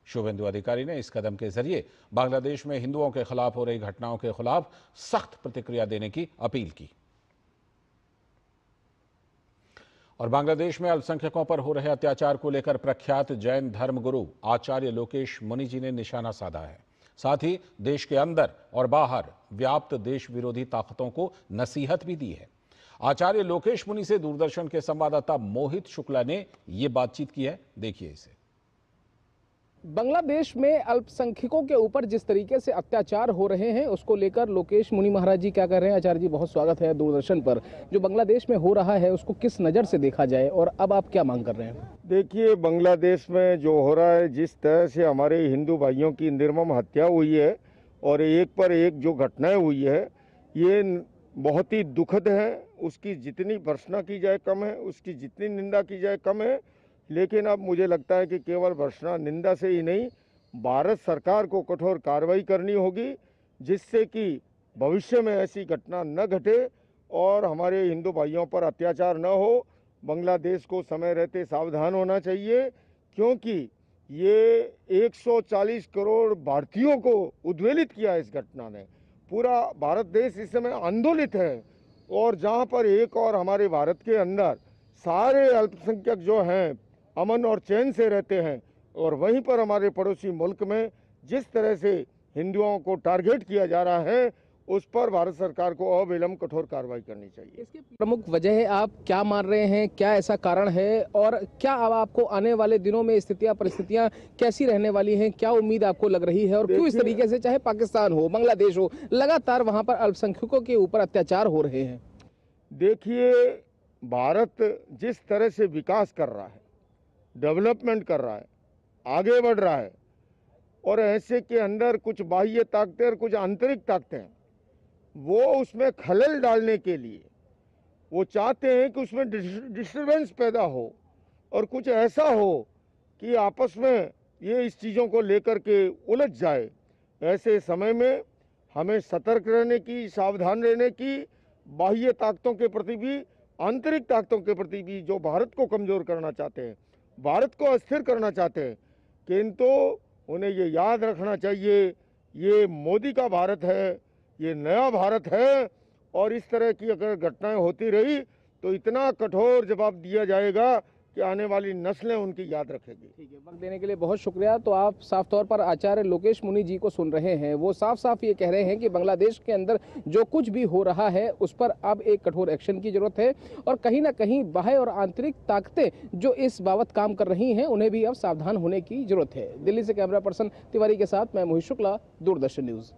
शुभेंदु अधिकारी ने इस कदम के जरिए बांग्लादेश में हिंदुओं के खिलाफ हो रही घटनाओं के खिलाफ सख्त प्रतिक्रिया देने की अपील की। और बांग्लादेश में अल्पसंख्यकों पर हो रहे अत्याचार को लेकर प्रख्यात जैन धर्मगुरु आचार्य लोकेश मुनि जी ने निशाना साधा है। साथ ही देश के अंदर और बाहर व्याप्त देश विरोधी ताकतों को नसीहत भी दी है। आचार्य लोकेश मुनि से दूरदर्शन के संवाददाता मोहित शुक्ला ने यह बातचीत की है, देखिए इसे। बांग्लादेश में अल्पसंख्यकों के ऊपर जिस तरीके से अत्याचार हो रहे हैं उसको लेकर लोकेश मुनि महाराज जी क्या कर रहे हैं। आचार्य जी, बहुत स्वागत है दूरदर्शन पर। जो बांग्लादेश में हो रहा है उसको किस नज़र से देखा जाए और अब आप क्या मांग कर रहे हैं? देखिए, बांग्लादेश में जो हो रहा है, जिस तरह से हमारे हिंदू भाइयों की निर्मम हत्या हुई है और एक पर एक जो घटनाएं हुई है, ये बहुत ही दुखद है। उसकी जितनी भर्त्सना की जाए कम है, उसकी जितनी निंदा की जाए कम है। लेकिन अब मुझे लगता है कि केवल भर्त्सना निंदा से ही नहीं, भारत सरकार को कठोर कार्रवाई करनी होगी, जिससे कि भविष्य में ऐसी घटना न घटे और हमारे हिंदू भाइयों पर अत्याचार न हो। बांग्लादेश को समय रहते सावधान होना चाहिए, क्योंकि ये 140 करोड़ भारतीयों को उद्वेलित किया इस घटना ने। पूरा भारत देश इस समय आंदोलित है और जहाँ पर एक और हमारे भारत के अंदर सारे अल्पसंख्यक जो हैं अमन और चैन से रहते हैं, और वहीं पर हमारे पड़ोसी मुल्क में जिस तरह से हिंदुओं को टारगेट किया जा रहा है, उस पर भारत सरकार को अविलंब कठोर कार्रवाई करनी चाहिए। इसकी प्रमुख वजह आप क्या मान रहे हैं? क्या ऐसा कारण है और क्या अब आपको आने वाले दिनों में परिस्थितियां कैसी रहने वाली हैं? क्या उम्मीद आपको लग रही है और क्यों इस तरीके से, चाहे पाकिस्तान हो, बांग्लादेश हो, लगातार वहां पर अल्पसंख्यकों के ऊपर अत्याचार हो रहे हैं? देखिए, भारत जिस तरह से विकास कर रहा है, डेवलपमेंट कर रहा है, आगे बढ़ रहा है, और ऐसे के अंदर कुछ बाह्य ताकतें और कुछ आंतरिक ताकतें, वो उसमें खलल डालने के लिए वो चाहते हैं कि उसमें डिस्टर्बेंस पैदा हो और कुछ ऐसा हो कि आपस में ये इस चीज़ों को लेकर के उलझ जाए। ऐसे समय में हमें सतर्क रहने की, सावधान रहने की, बाह्य ताकतों के प्रति भी, आंतरिक ताकतों के प्रति भी, जो भारत को कमज़ोर करना चाहते हैं, भारत को अस्थिर करना चाहते हैं, किंतु उन्हें ये याद रखना चाहिए, ये मोदी का भारत है, ये नया भारत है, और इस तरह की अगर घटनाएं होती रही तो इतना कठोर जवाब दिया जाएगा कि आने वाली नस्लें उनकी याद रखेगी। ठीक है, वक्त देने के लिए बहुत शुक्रिया। तो आप साफ तौर पर आचार्य लोकेश मुनि जी को सुन रहे हैं। वो साफ साफ ये कह रहे हैं कि बांग्लादेश के अंदर जो कुछ भी हो रहा है उस पर अब एक कठोर एक्शन की जरूरत है, और कहीं ना कहीं बाह्य और आंतरिक ताकतें जो इस बाबत काम कर रही हैं उन्हें भी अब सावधान होने की जरूरत है। दिल्ली से कैमरा पर्सन तिवारी के साथ मैं मोहित शुक्ला, दूरदर्शन न्यूज़।